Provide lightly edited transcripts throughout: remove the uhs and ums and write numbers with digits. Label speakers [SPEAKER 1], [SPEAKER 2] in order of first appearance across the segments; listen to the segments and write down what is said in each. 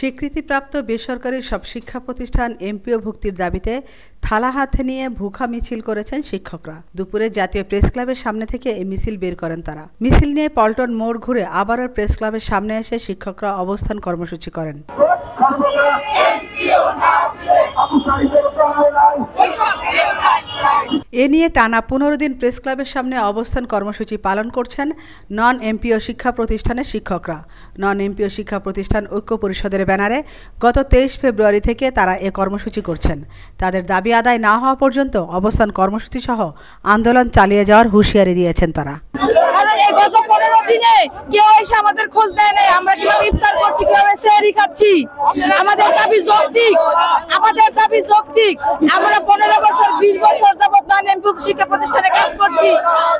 [SPEAKER 1] স্বীকৃতিপ্রাপ্ত বেসরকারি সব শিক্ষা প্রতিষ্ঠান এমপিও ভুক্তির দাবিতে থালা হাতে নিয়ে ভুখা মিছিল করেছেন শিক্ষকরা। দুপুরে জাতীয় প্রেস ক্লাবের সামনে থেকে এই মিছিল বের করেন তারা। মিছিল নিয়ে পল্টন মোড় ঘুরে আবারও প্রেস ক্লাবের সামনে এসে শিক্ষকরা অবস্থান কর্মসূচি করেন। এ নিয়ে টানা 15 দিন প্রেস ক্লাবের সামনে অবস্থান কর্মসূচি পালন করছেন নন এমপিও শিক্ষা প্রতিষ্ঠানের শিক্ষকরা। নন এমপিও শিক্ষা প্রতিষ্ঠান ঐক্য পরিষদের ব্যানারে গত 23 ফেব্রুয়ারি থেকে তারা এ কর্মসূচি করছেন। তাদের দাবি আদায় না হওয়া পর্যন্ত অবস্থান কর্মসূচি সহ আন্দোলন চালিয়ে যাওয়ার হুঁশিয়ারি দিয়েছেন তারা।
[SPEAKER 2] গত 15 দিনে কেউ এসে আমাদের খোঁজ দেয় নাই, আমরা কিভাবে ইফতার করছি, কিভাবে সেহরি খাচ্ছি। আমাদের দাবি যৌক্তিক, আমরা 15 বছর 20 বছর যাবত নন এমপিও শিক্ষা প্রতিষ্ঠানে কাজ করছি,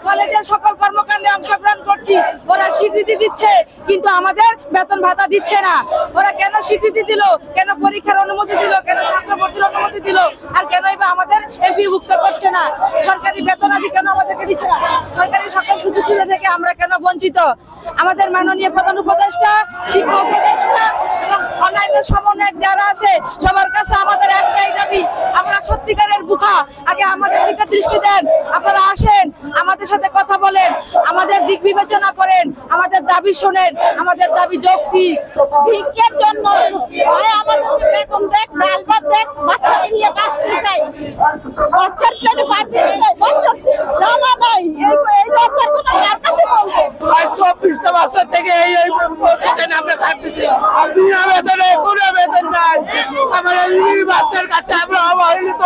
[SPEAKER 2] কলেজের সকল কর্মকাণ্ডে অংশগ্রহণ করছি। ওরা স্বীকৃতি দিচ্ছে কিন্তু আমাদের বেতন ভাতা দিচ্ছে না। ওরা কেন স্বীকৃতি দিল, কেন পরীক্ষার অনুমতি দিল, কেন ছাত্র ভর্তির অনুমতি দিল, আর কেনই বা আমাদের এমপিভুক্ত করছে না? সরকারি বেতন আদি কেন আমাদেরকে দিচ্ছে না? সরকারি সকল সুযোগ সুবিধা থেকে আমরা কেন বঞ্চিত? আমাদের মাননীয় প্রধান উপদেষ্টা, শিক্ষা উপদেষ্টা এবং অন্যান্য সমন্বয়ক যারা আছে সবার কাছে আমাদের একটাই দাবি, আমরা সত্যিকারের ভুখা। আগে আমাদের দিকে দৃষ্টি দেন, আপনারা আসেন, আমাদের সাথে কথা বলেন, আমাদের দিক বিবেচনা করেন, আমাদের দাবি শোনেন। আমাদের দাবি যৌক্তিক।
[SPEAKER 3] ভিক্ষের জন্য আমাদেরকে বেতন দেখ, ডাল ভাত দেখ, বাচ্চাকে নিয়ে বাঁচতে চাই, বাচ্চার পেটে ভাত দিতে চাই, বাচ্চার জামা নাই, এই বাচ্চার কথা কার কাছে বলবো?
[SPEAKER 4] 24টা বছর থেকে এই প্রতিষ্ঠানে আমরা খাটতেছি, বিনা বেতনে কোনো বেতন নাই। আমরা এই বাচ্চার কাছে আমরা অবহেলিত,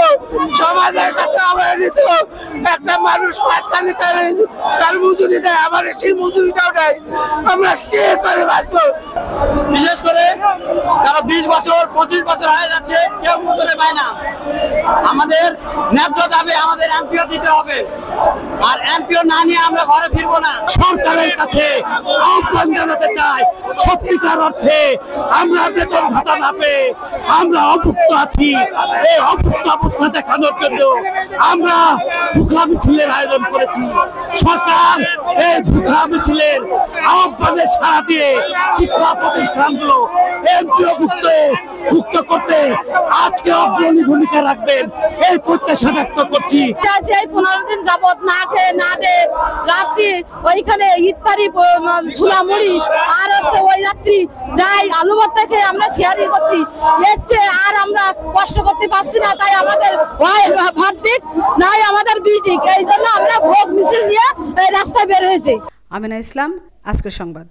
[SPEAKER 4] সমাজের কাছে অবহেলিত। একটা মানুষ পাটকালি তার মজুরি দেয়, আমার সেই মজুরিটাও নাই। আমরা কে করে বাঁচবো? বিশেষ করে তারা 20 বছর 25 বছর হয়ে যাচ্ছে, কেউ মজুরি পায় না। আমাদের ন্যায্য দাবি আমাদের এমপিও দিতে হবে, আর এমপিও না নিয়ে আমরা ঘরে ফিরবো না। সরকারের কাছে আহ্বান জানাতে চাই, সত্যিকার অর্থে আমরা বেতন ভাতা না পেয়ে আমরা অভুক্ত আছি। এই অভুক্ত অবস্থা দেখানোর জন্য আমরা ভুখা মিছিলের আয়োজন করেছি। সরকার এই ভুখা মিছিলের আহ্বানে সাড়া দিয়ে শিক্ষা প্রতিষ্ঠানগুলো এমপিও ভুক্ত করতে আজকে অগ্রণী ভূমিকা রাখবেন, এই প্রত্যাশা ব্যক্ত করছি।
[SPEAKER 2] এই 15 দিন যাবত না খেয়ে না দে রাত্রি ওইখানে ইফতারি ছোলা মুড়ি আর হচ্ছে ওই রাত্রি যাই আলু ভর্তা খেয়ে আমরা শেয়ারি করছি। এর চেয়ে আর আমরা কষ্ট করতে পারছি না, তাই আমাদের ভাত দিক নাই আমাদের বিষ দিক। এই জন্য আমরা ভোগ মিছিল নিয়ে রাস্তায় বের হয়েছি।
[SPEAKER 1] আমিনা ইসলাম, আজকের সংবাদ।